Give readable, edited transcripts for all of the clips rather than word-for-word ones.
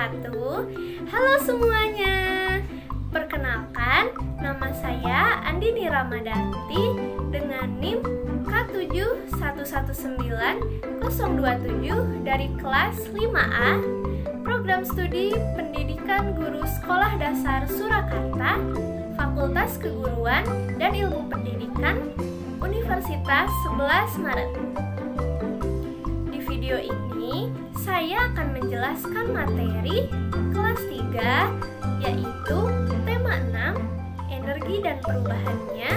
wabarakatuh. Halo semuanya. Perkenalkan, nama saya Andini Ramadanti dengan NIM K7119-027 dari kelas 5A, Program Studi Pendidikan Guru Sekolah Dasar Surakarta, Fakultas Keguruan dan Ilmu Pendidikan, Universitas 11 Maret. Di video ini, saya akan menjelaskan materi kelas 3, yaitu tema 6, energi dan perubahannya,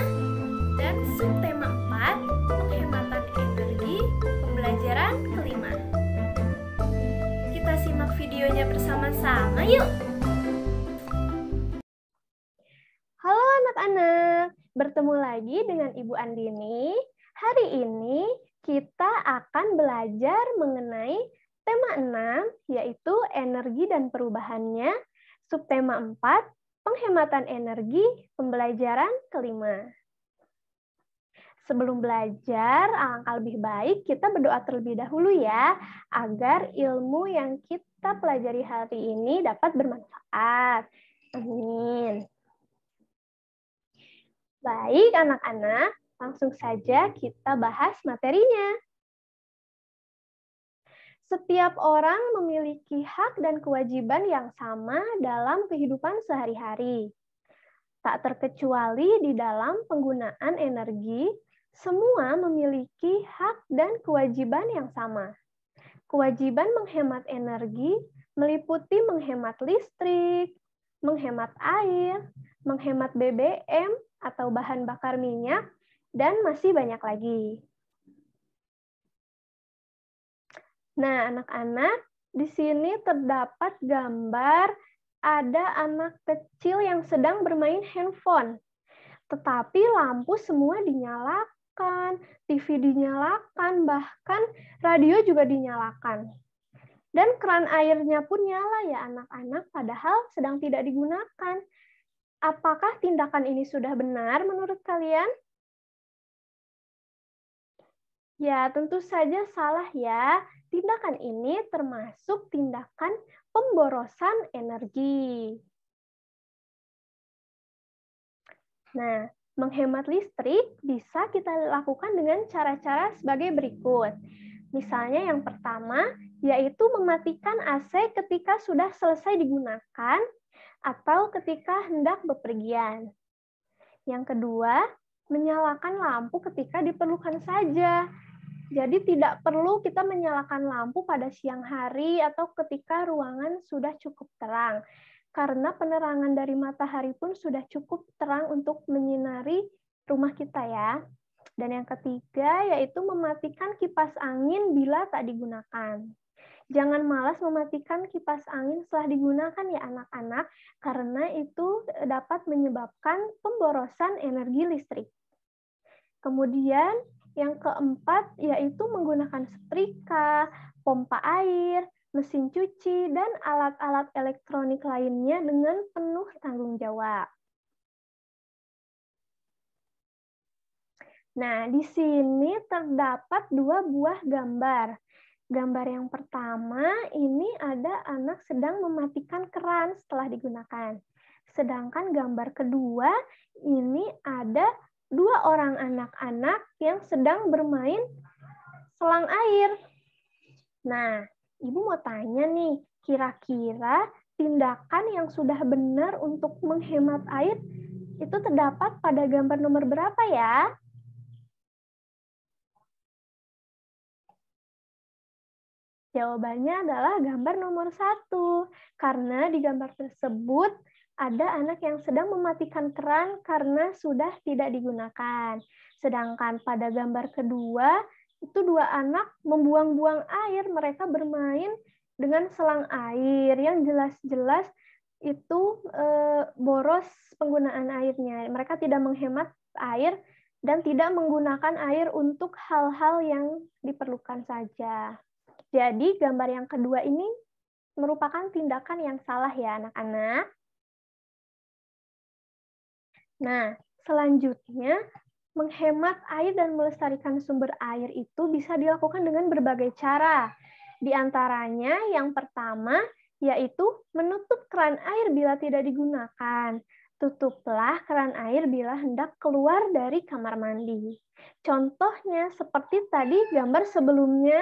dan subtema 4, penghematan energi, pembelajaran kelima. Kita simak videonya bersama-sama yuk! Halo anak-anak, bertemu lagi dengan Ibu Andini. Hari ini kita akan belajar mengenai tema 6, yaitu energi dan perubahannya, subtema 4, penghematan energi, pembelajaran kelima. Sebelum belajar, alangkah lebih baik kita berdoa terlebih dahulu ya, agar ilmu yang kita pelajari hari ini dapat bermanfaat. Amin. Baik anak-anak, langsung saja kita bahas materinya. Setiap orang memiliki hak dan kewajiban yang sama dalam kehidupan sehari-hari. Tak terkecuali di dalam penggunaan energi, semua memiliki hak dan kewajiban yang sama. Kewajiban menghemat energi meliputi menghemat listrik, menghemat air, menghemat BBM atau bahan bakar minyak, dan masih banyak lagi. Nah, anak-anak, di sini terdapat gambar ada anak kecil yang sedang bermain handphone. Tetapi lampu semua dinyalakan, TV dinyalakan, bahkan radio juga dinyalakan. Dan keran airnya pun nyala ya anak-anak, padahal sedang tidak digunakan. Apakah tindakan ini sudah benar menurut kalian? Ya, tentu saja salah ya. Tindakan ini termasuk tindakan pemborosan energi. Nah, menghemat listrik bisa kita lakukan dengan cara-cara sebagai berikut. Misalnya yang pertama, yaitu mematikan AC ketika sudah selesai digunakan atau ketika hendak bepergian. Yang kedua, menyalakan lampu ketika diperlukan saja. Jadi tidak perlu kita menyalakan lampu pada siang hari atau ketika ruangan sudah cukup terang. Karena penerangan dari matahari pun sudah cukup terang untuk menyinari rumah kita ya. Dan yang ketiga yaitu mematikan kipas angin bila tak digunakan. Jangan malas mematikan kipas angin setelah digunakan ya anak-anak, karena itu dapat menyebabkan pemborosan energi listrik. Kemudian yang keempat yaitu menggunakan setrika, pompa air, mesin cuci, dan alat-alat elektronik lainnya dengan penuh tanggung jawab. Nah, di sini terdapat dua buah gambar. Gambar yang pertama ini ada anak sedang mematikan keran setelah digunakan. Sedangkan gambar kedua ini ada dua orang anak-anak yang sedang bermain selang air. Nah, Ibu mau tanya nih, kira-kira tindakan yang sudah benar untuk menghemat air itu terdapat pada gambar nomor berapa ya? Jawabannya adalah gambar nomor 1, karena di gambar tersebut ada anak yang sedang mematikan keran karena sudah tidak digunakan. Sedangkan pada gambar kedua, itu dua anak membuang-buang air, mereka bermain dengan selang air yang jelas-jelas itu boros penggunaan airnya. Mereka tidak menghemat air dan tidak menggunakan air untuk hal-hal yang diperlukan saja. Jadi gambar yang kedua ini merupakan tindakan yang salah ya anak-anak. Nah, selanjutnya menghemat air dan melestarikan sumber air itu bisa dilakukan dengan berbagai cara. Di antaranya yang pertama yaitu menutup keran air bila tidak digunakan. Tutuplah keran air bila hendak keluar dari kamar mandi. Contohnya seperti tadi gambar sebelumnya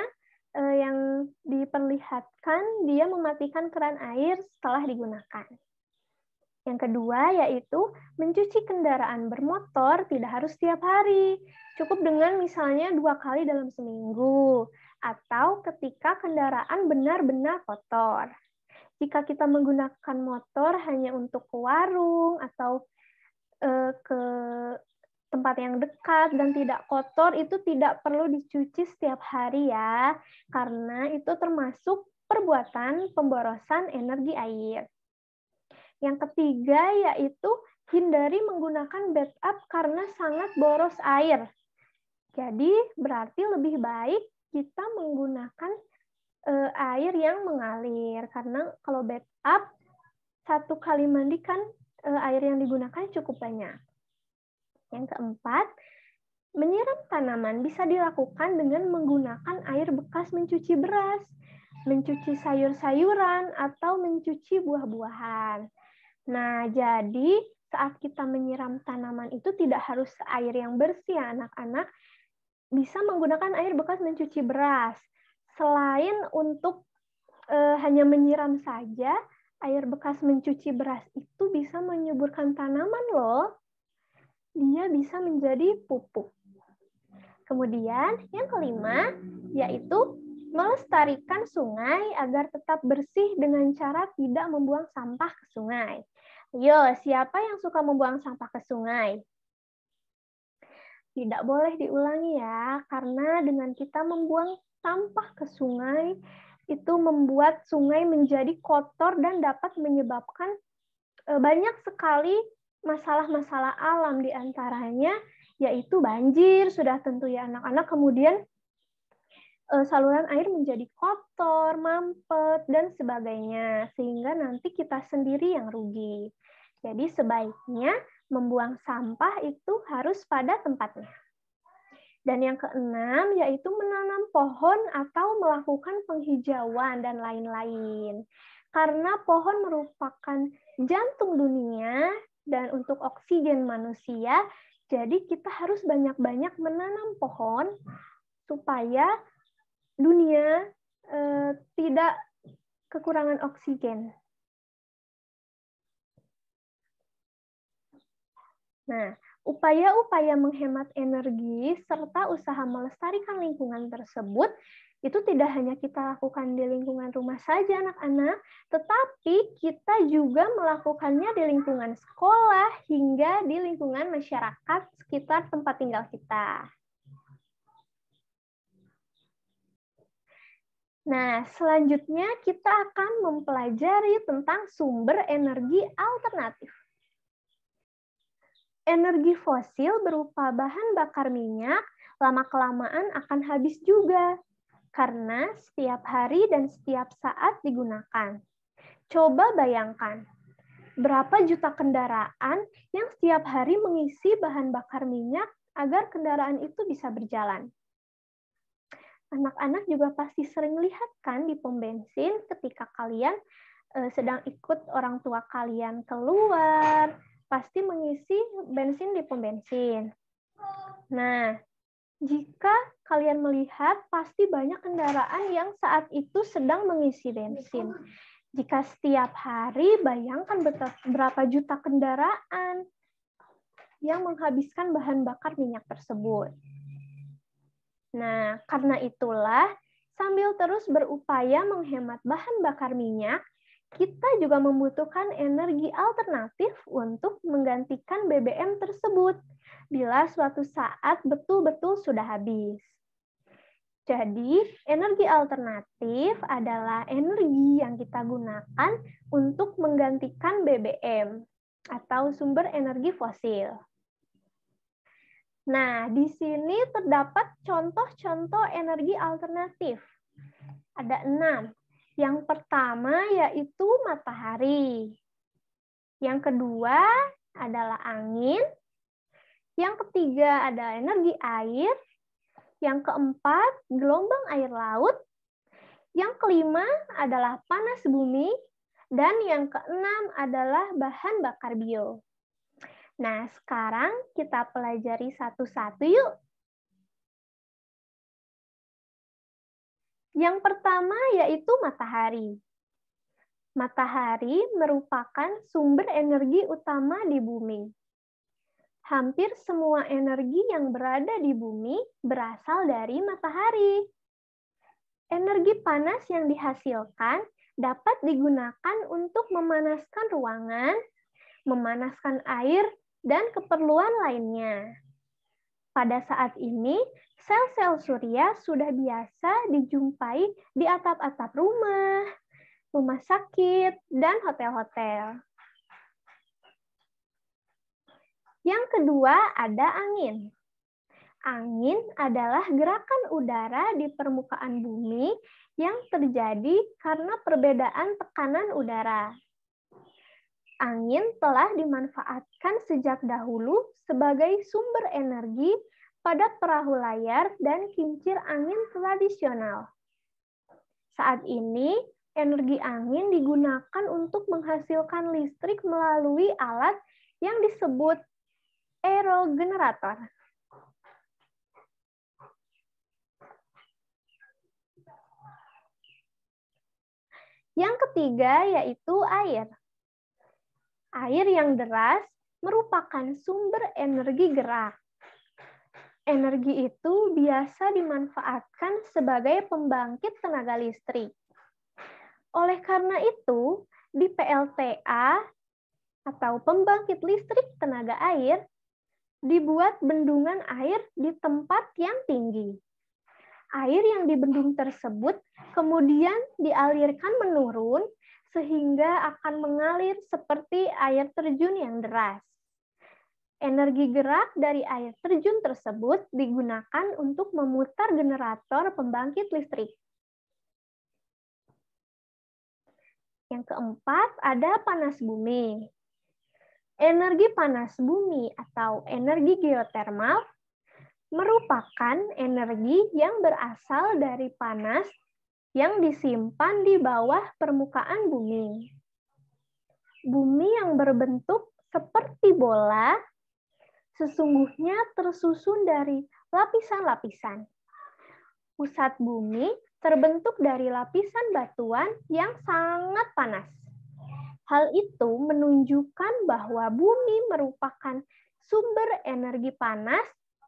yang diperlihatkan dia mematikan keran air setelah digunakan. Yang kedua yaitu mencuci kendaraan bermotor tidak harus setiap hari. Cukup dengan misalnya 2 kali dalam seminggu atau ketika kendaraan benar-benar kotor. Jika kita menggunakan motor hanya untuk ke warung atau ke tempat yang dekat dan tidak kotor, itu tidak perlu dicuci setiap hari ya, karena itu termasuk perbuatan pemborosan energi air. Yang ketiga yaitu hindari menggunakan bathtub karena sangat boros air. Jadi berarti lebih baik kita menggunakan air yang mengalir, karena kalau bathtub 1 kali mandi kan air yang digunakan cukup banyak. Yang keempat, menyiram tanaman bisa dilakukan dengan menggunakan air bekas mencuci beras, mencuci sayur-sayuran, atau mencuci buah-buahan. Nah, jadi saat kita menyiram tanaman itu tidak harus air yang bersih ya anak-anak, bisa menggunakan air bekas mencuci beras. Selain untuk hanya menyiram saja, air bekas mencuci beras itu bisa menyuburkan tanaman loh. Dia bisa menjadi pupuk. Kemudian yang kelima yaitu melestarikan sungai agar tetap bersih dengan cara tidak membuang sampah ke sungai. Ayo, siapa yang suka membuang sampah ke sungai? Tidak boleh diulangi ya, karena dengan kita membuang sampah ke sungai, itu membuat sungai menjadi kotor dan dapat menyebabkan banyak sekali masalah-masalah alam, di antaranya yaitu banjir, sudah tentu ya anak-anak, kemudian saluran air menjadi kotor, mampet, dan sebagainya, sehingga nanti kita sendiri yang rugi. Jadi sebaiknya membuang sampah itu harus pada tempatnya. Dan yang keenam yaitu menanam pohon atau melakukan penghijauan dan lain-lain. Karena pohon merupakan jantung dunia dan untuk oksigen manusia, jadi kita harus banyak-banyak menanam pohon supaya dunia tidak kekurangan oksigen. Nah, upaya-upaya menghemat energi serta usaha melestarikan lingkungan tersebut itu tidak hanya kita lakukan di lingkungan rumah saja anak-anak, tetapi kita juga melakukannya di lingkungan sekolah hingga di lingkungan masyarakat sekitar tempat tinggal kita. Nah, selanjutnya kita akan mempelajari tentang sumber energi alternatif. Energi fosil berupa bahan bakar minyak lama-kelamaan akan habis juga, karena setiap hari dan setiap saat digunakan. Coba bayangkan, berapa juta kendaraan yang setiap hari mengisi bahan bakar minyak agar kendaraan itu bisa berjalan. Anak-anak juga pasti sering lihat kan di pom bensin ketika kalian sedang ikut orang tua kalian keluar, pasti mengisi bensin di pom bensin. Nah, jika kalian melihat, pasti banyak kendaraan yang saat itu sedang mengisi bensin. Jika setiap hari, bayangkan berapa juta kendaraan yang menghabiskan bahan bakar minyak tersebut. Nah, karena itulah, sambil terus berupaya menghemat bahan bakar minyak, kita juga membutuhkan energi alternatif untuk menggantikan BBM tersebut bila suatu saat betul-betul sudah habis. Jadi, energi alternatif adalah energi yang kita gunakan untuk menggantikan BBM atau sumber energi fosil. Nah, di sini terdapat contoh-contoh energi alternatif. Ada 6. Yang pertama yaitu matahari. Yang kedua adalah angin. Yang ketiga ada energi air. Yang keempat, gelombang air laut. Yang kelima adalah panas bumi. Dan yang keenam adalah bahan bakar bio. Nah, sekarang kita pelajari satu-satu yuk. Yang pertama yaitu matahari. Matahari merupakan sumber energi utama di bumi. Hampir semua energi yang berada di bumi berasal dari matahari. Energi panas yang dihasilkan dapat digunakan untuk memanaskan ruangan, memanaskan air, dan keperluan lainnya. Pada saat ini, sel-sel surya sudah biasa dijumpai di atap-atap rumah, rumah sakit, dan hotel-hotel. Yang kedua ada angin. Angin adalah gerakan udara di permukaan bumi yang terjadi karena perbedaan tekanan udara. Angin telah dimanfaatkan sejak dahulu sebagai sumber energi pada perahu layar dan kincir angin tradisional. Saat ini, energi angin digunakan untuk menghasilkan listrik melalui alat yang disebut aerogenerator. Yang ketiga yaitu air. Air yang deras merupakan sumber energi gerak. Energi itu biasa dimanfaatkan sebagai pembangkit tenaga listrik. Oleh karena itu, di PLTA atau pembangkit listrik tenaga air, dibuat bendungan air di tempat yang tinggi. Air yang di bendung tersebut kemudian dialirkan menurun sehingga akan mengalir seperti air terjun yang deras. Energi gerak dari air terjun tersebut digunakan untuk memutar generator pembangkit listrik. Yang keempat ada panas bumi. Energi panas bumi atau energi geotermal merupakan energi yang berasal dari panas yang disimpan di bawah permukaan bumi. Bumi yang berbentuk seperti bola sesungguhnya tersusun dari lapisan-lapisan. Pusat bumi terbentuk dari lapisan batuan yang sangat panas. Hal itu menunjukkan bahwa bumi merupakan sumber energi panas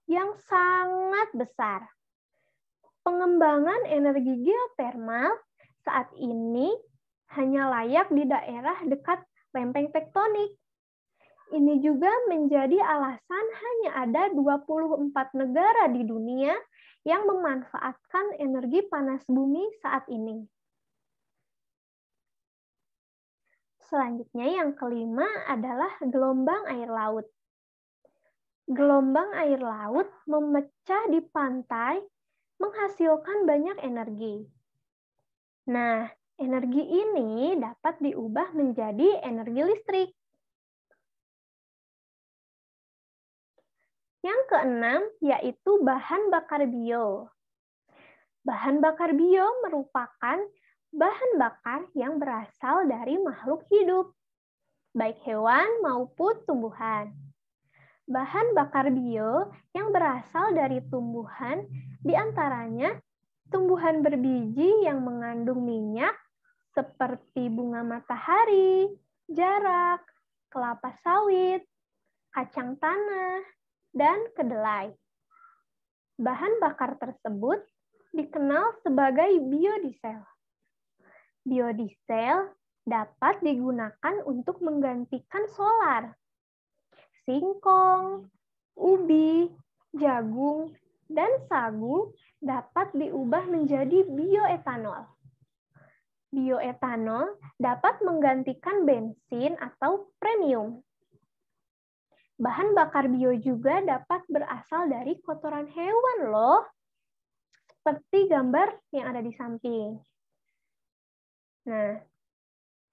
yang sangat besar. Pengembangan energi geotermal saat ini hanya layak di daerah dekat lempeng tektonik. Ini juga menjadi alasan hanya ada 24 negara di dunia yang memanfaatkan energi panas bumi saat ini. Selanjutnya yang kelima adalah gelombang air laut. Gelombang air laut memecah di pantai menghasilkan banyak energi. Nah, energi ini dapat diubah menjadi energi listrik. Yang keenam yaitu bahan bakar bio. Bahan bakar bio merupakan bahan bakar yang berasal dari makhluk hidup, baik hewan maupun tumbuhan. Bahan bakar bio yang berasal dari tumbuhan diantaranya tumbuhan berbiji yang mengandung minyak seperti bunga matahari, jarak, kelapa sawit, kacang tanah, dan kedelai. Bahan bakar tersebut dikenal sebagai biodiesel. Biodiesel dapat digunakan untuk menggantikan solar. Singkong, ubi, jagung, dan sagu dapat diubah menjadi bioetanol. Bioetanol dapat menggantikan bensin atau premium. Bahan bakar bio juga dapat berasal dari kotoran hewan loh, seperti gambar yang ada di samping. Nah,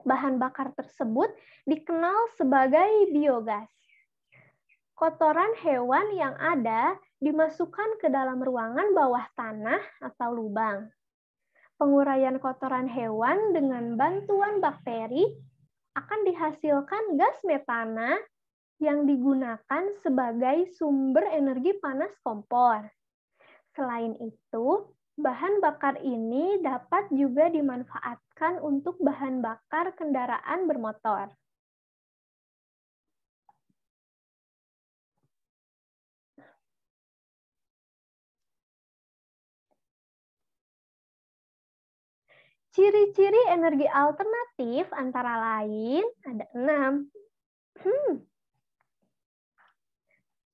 bahan bakar tersebut dikenal sebagai biogas. Kotoran hewan yang ada dimasukkan ke dalam ruangan bawah tanah atau lubang. Penguraian kotoran hewan dengan bantuan bakteri akan dihasilkan gas metana yang digunakan sebagai sumber energi panas kompor. Selain itu, bahan bakar ini dapat juga dimanfaatkan untuk bahan bakar kendaraan bermotor. Ciri-ciri energi alternatif antara lain ada 6.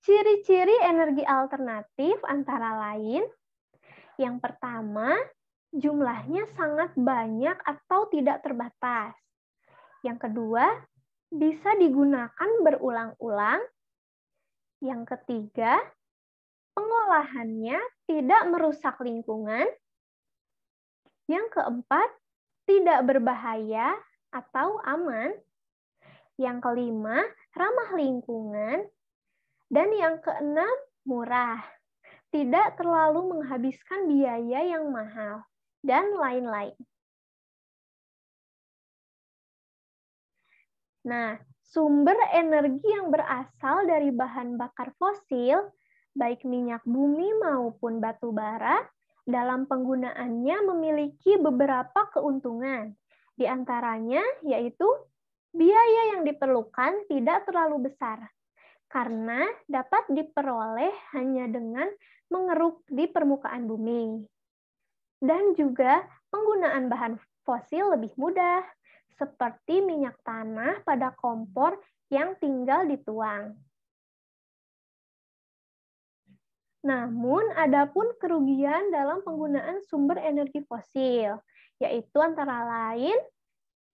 Ciri-ciri energi alternatif antara lain, yang pertama, jumlahnya sangat banyak atau tidak terbatas. Yang kedua, bisa digunakan berulang-ulang. Yang ketiga, pengolahannya tidak merusak lingkungan. Yang keempat, tidak berbahaya atau aman. Yang kelima, ramah lingkungan. Dan yang keenam, murah. Tidak terlalu menghabiskan biaya yang mahal. Dan lain-lain. Nah, sumber energi yang berasal dari bahan bakar fosil, baik minyak bumi maupun batu bara, dalam penggunaannya memiliki beberapa keuntungan. Di antaranya yaitu biaya yang diperlukan tidak terlalu besar, karena dapat diperoleh hanya dengan mengeruk di permukaan bumi. Dan juga penggunaan bahan fosil lebih mudah, seperti minyak tanah pada kompor yang tinggal dituang. Namun, ada pun kerugian dalam penggunaan sumber energi fosil, yaitu antara lain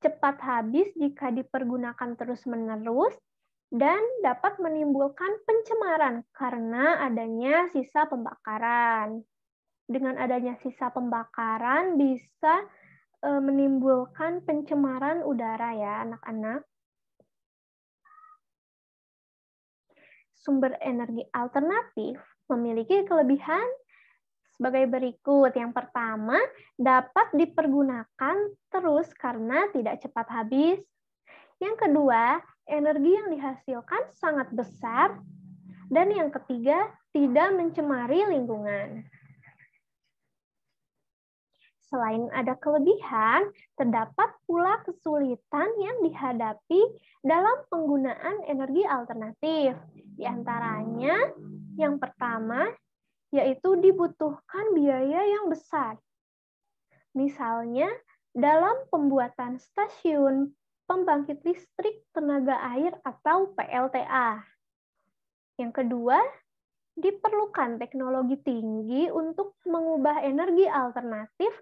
cepat habis jika dipergunakan terus-menerus dan dapat menimbulkan pencemaran karena adanya sisa pembakaran. Dengan adanya sisa pembakaran bisa menimbulkan pencemaran udara ya, anak-anak. Sumber energi alternatif memiliki kelebihan sebagai berikut. Yang pertama, dapat dipergunakan terus karena tidak cepat habis. Yang kedua, energi yang dihasilkan sangat besar. Dan yang ketiga, tidak mencemari lingkungan. Selain ada kelebihan, terdapat pula kesulitan yang dihadapi dalam penggunaan energi alternatif. Di antaranya, yang pertama, yaitu dibutuhkan biaya yang besar. Misalnya, dalam pembuatan stasiun pembangkit listrik tenaga air atau PLTA. Yang kedua, diperlukan teknologi tinggi untuk mengubah energi alternatif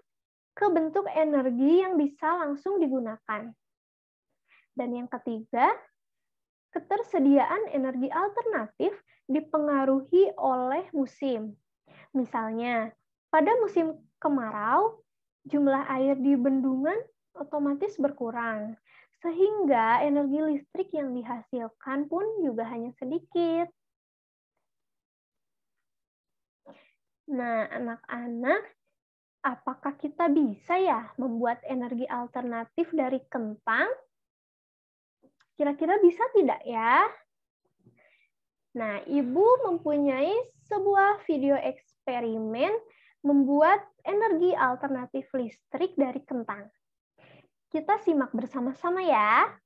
ke bentuk energi yang bisa langsung digunakan. Dan yang ketiga, ketersediaan energi alternatif dipengaruhi oleh musim. Misalnya, pada musim kemarau, jumlah air di bendungan otomatis berkurang, sehingga energi listrik yang dihasilkan pun juga hanya sedikit. Nah, anak-anak, apakah kita bisa ya membuat energi alternatif dari kentang? Kira-kira bisa tidak ya? Nah, Ibu mempunyai sebuah video eksperimen membuat energi alternatif listrik dari kentang. Kita simak bersama-sama ya.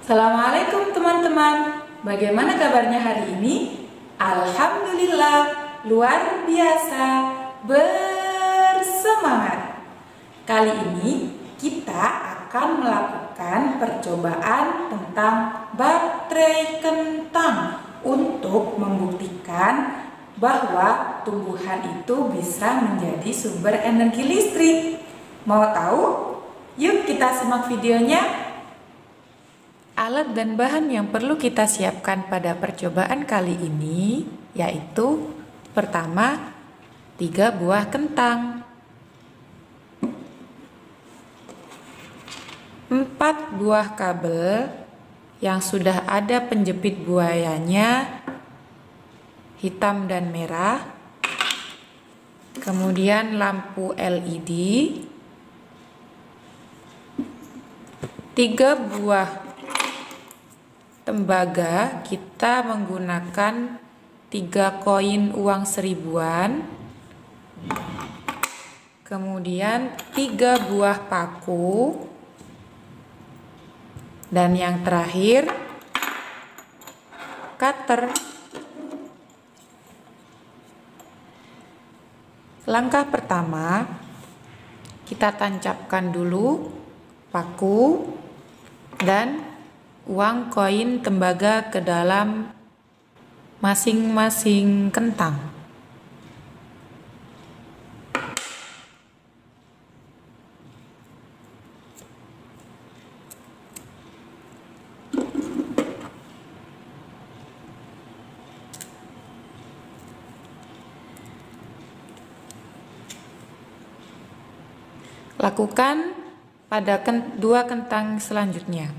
Assalamualaikum teman-teman, bagaimana kabarnya hari ini? Alhamdulillah, luar biasa, bersemangat. Kali ini kita akan melakukan percobaan tentang baterai kentang untuk membuktikan bahwa tumbuhan itu bisa menjadi sumber energi listrik. Mau tahu? Yuk kita simak videonya. Alat dan bahan yang perlu kita siapkan pada percobaan kali ini yaitu pertama, 3 buah kentang, 4 buah kabel yang sudah ada penjepit buayanya hitam dan merah, kemudian lampu LED, 3 buah tembaga, kita menggunakan 3 koin uang 1000-an, kemudian 3 buah paku, dan yang terakhir cutter. Langkah pertama, kita tancapkan dulu paku dan uang koin tembaga ke dalam masing-masing kentang. Lakukan pada 2 kentang selanjutnya.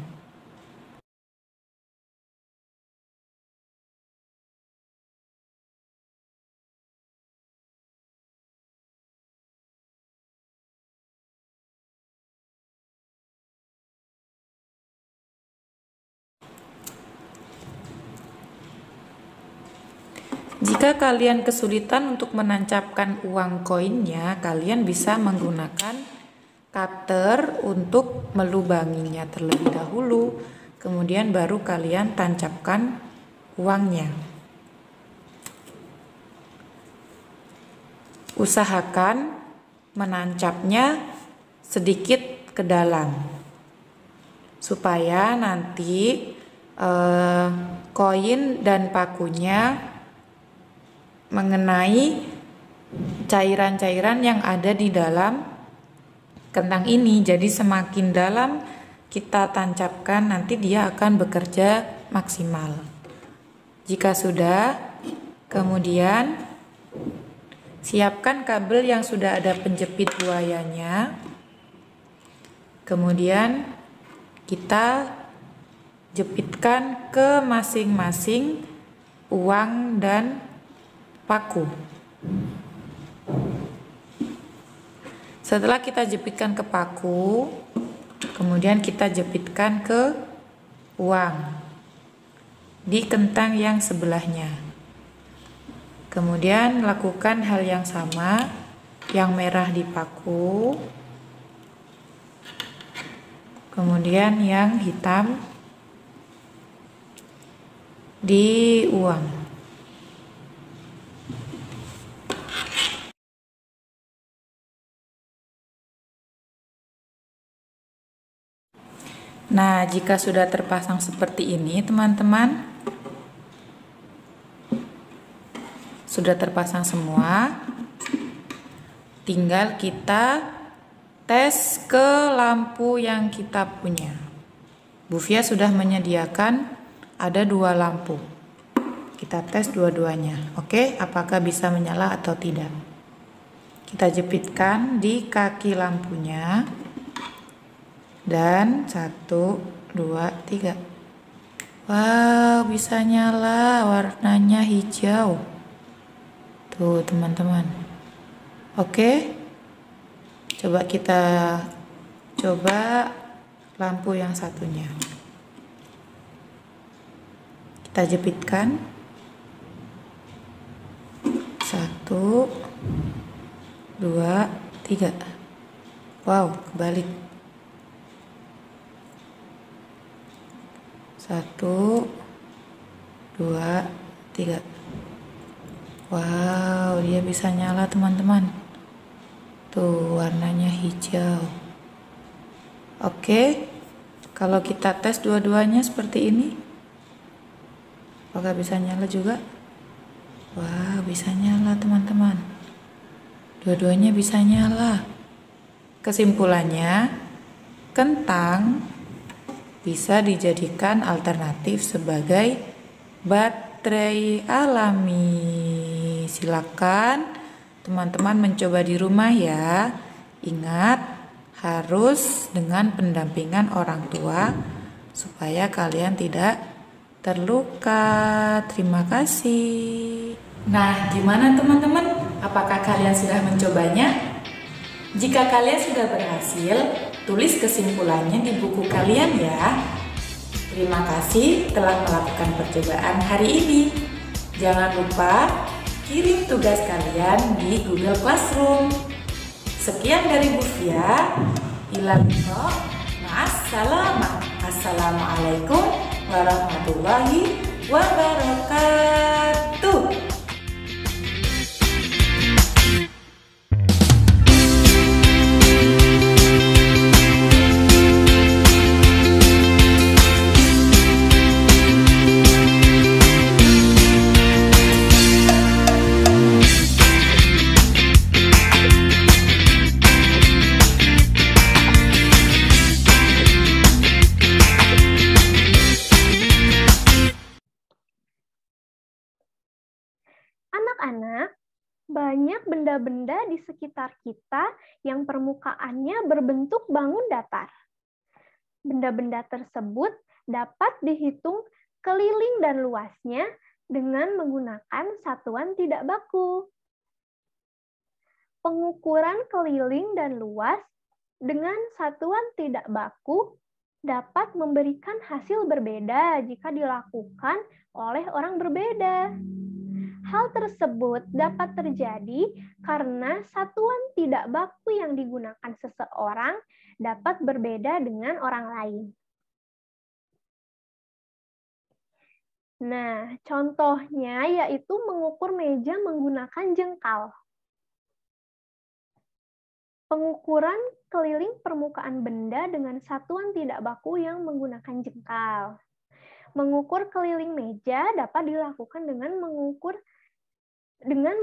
Jika kalian kesulitan untuk menancapkan uang koinnya, kalian bisa menggunakan cutter untuk melubanginya terlebih dahulu, kemudian baru kalian tancapkan uangnya. Usahakan menancapnya sedikit ke dalam supaya nanti koin dan pakunya mengenai cairan-cairan yang ada di dalam kentang ini. Jadi semakin dalam kita tancapkan, nanti dia akan bekerja maksimal. Jika sudah, kemudian siapkan kabel yang sudah ada penjepit buayanya. Kemudian kita jepitkan ke masing-masing uang dan paku. Setelah kita jepitkan ke paku, kemudian kita jepitkan ke uang di kentang yang sebelahnya. Kemudian lakukan hal yang sama, yang merah di paku, kemudian yang hitam di uang. Nah, jika sudah terpasang seperti ini, teman-teman, sudah terpasang semua, tinggal kita tes ke lampu yang kita punya. Bu Fia sudah menyediakan ada 2 lampu. Kita tes dua-duanya. Oke, apakah bisa menyala atau tidak? Kita jepitkan di kaki lampunya. Dan 1, 2, 3. Wow, bisa nyala, warnanya hijau. Tuh teman-teman. Oke, coba kita coba lampu yang satunya. Kita jepitkan. 1, 2, 3. Wow, kebalik. 1, 2, 3. Wow, dia bisa nyala teman-teman. Tuh warnanya hijau. Oke, kalau kita tes dua-duanya seperti ini, apakah bisa nyala juga? Wah, bisa nyala teman-teman. Dua-duanya bisa nyala. Kesimpulannya, kentang bisa dijadikan alternatif sebagai baterai alami. Silakan teman-teman mencoba di rumah ya. Ingat, harus dengan pendampingan orang tua supaya kalian tidak terluka. Terima kasih. Nah, gimana teman-teman? Apakah kalian sudah mencobanya? Jika kalian sudah berhasil, tulis kesimpulannya di buku kalian ya. Terima kasih telah melakukan percobaan hari ini. Jangan lupa kirim tugas kalian di Google Classroom. Sekian dari Bu Fia. Assalamualaikum warahmatullahi wabarakatuh. Anak-anak, banyak benda-benda di sekitar kita yang permukaannya berbentuk bangun datar. Benda-benda tersebut dapat dihitung keliling dan luasnya dengan menggunakan satuan tidak baku. Pengukuran keliling dan luas dengan satuan tidak baku dapat memberikan hasil berbeda jika dilakukan oleh orang berbeda. Hal tersebut dapat terjadi karena satuan tidak baku yang digunakan seseorang dapat berbeda dengan orang lain. Nah, contohnya yaitu mengukur meja menggunakan jengkal. Pengukuran keliling permukaan benda dengan satuan tidak baku yang menggunakan jengkal. Mengukur keliling meja dapat dilakukan dengan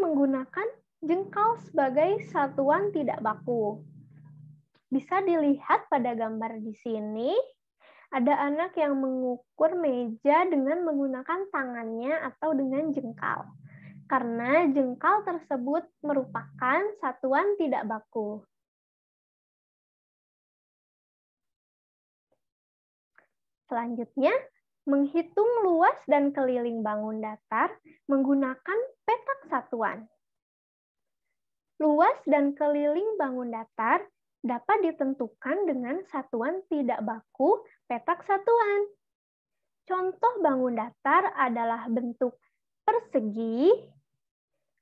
menggunakan jengkal sebagai satuan tidak baku. Bisa dilihat pada gambar di sini, ada anak yang mengukur meja dengan menggunakan tangannya atau dengan jengkal. Karena jengkal tersebut merupakan satuan tidak baku. Selanjutnya, menghitung luas dan keliling bangun datar menggunakan petak satuan. Luas dan keliling bangun datar dapat ditentukan dengan satuan tidak baku petak satuan. Contoh bangun datar adalah bentuk persegi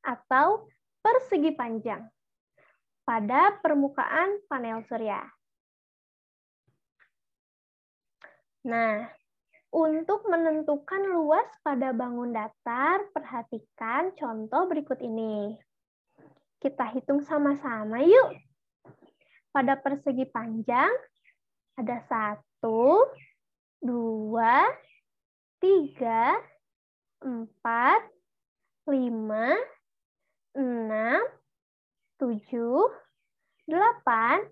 atau persegi panjang pada permukaan panel surya. Nah, untuk menentukan luas pada bangun datar, perhatikan contoh berikut ini. Kita hitung sama-sama yuk. Pada persegi panjang, ada 1, 2, 3, 4, 5, 6, 7, 8,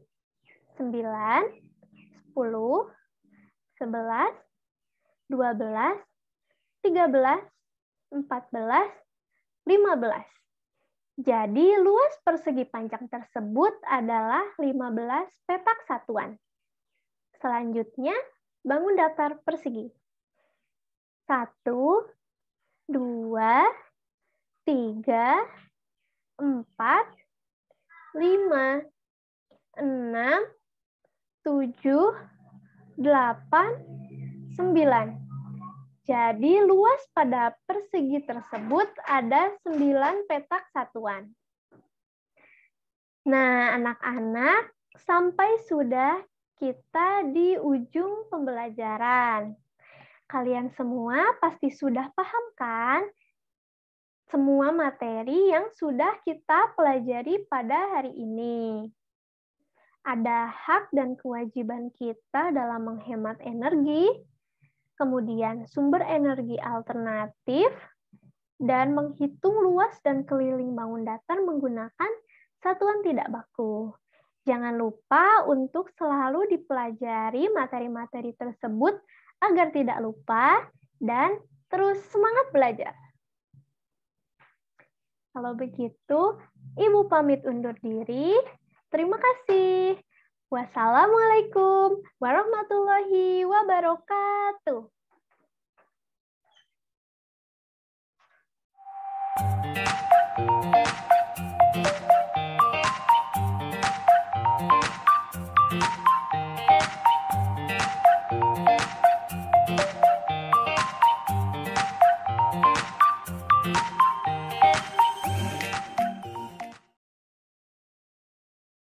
9, 10, 11, 12, 13, 14, 15. Jadi luas persegi panjang tersebut adalah 15 petak satuan. Selanjutnya, bangun datar persegi. 1, 2, 3, 4, 5, 6, 7, 8, 9. Jadi luas pada persegi tersebut ada 9 petak satuan. Nah, anak-anak, sampai sudah kita di ujung pembelajaran. Kalian semua pasti sudah paham kan? Semua materi yang sudah kita pelajari pada hari ini. Ada hak dan kewajiban kita dalam menghemat energi, kemudian sumber energi alternatif, dan menghitung luas dan keliling bangun datar menggunakan satuan tidak baku. Jangan lupa untuk selalu dipelajari materi-materi tersebut agar tidak lupa dan terus semangat belajar. Kalau begitu, Ibu pamit undur diri. Terima kasih. Wassalamualaikum warahmatullahi wabarakatuh.